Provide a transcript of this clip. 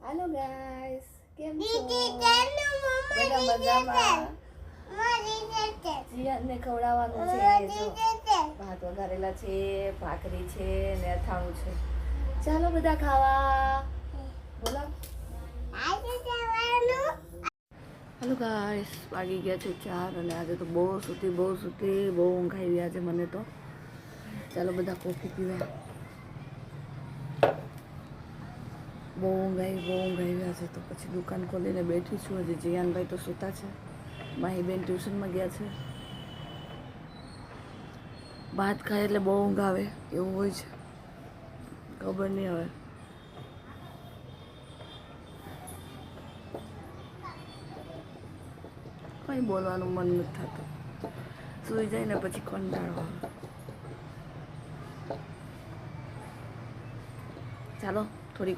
હાલો guys, કેમ છો? બધા મજામાં? જીયાનને ખવડાવવાનું છે. જો ભાત વઘારેલા છે, ભાખરી છે ને અથાણું છે. ચાલો બધા ખાવા. બોલો. હાલો ગાઈસ, વાગી ગયા છે 4 અને આજે તો બહુ ઊંઘ આવી આજે મને તો. ચાલો બધા કોફી પીવા. બહુ ઊંઘ આવી આજે તો. પછી દુકાન ખોલીને બેઠી છું. હજી જીયાનભાઈ તો સૂતા છે, માહીબેન ટ્યુશનમાં ગયા છે. ભાત ખાય એટલે બહુ ઊંઘ આવે એવું હોય છે, ખબર નહીં હવે. કંઈ બોલવાનું મન નથી થતું. સૂઈ જાય ને પછી કંટાળો આવે. ચાલો થોડીક વાર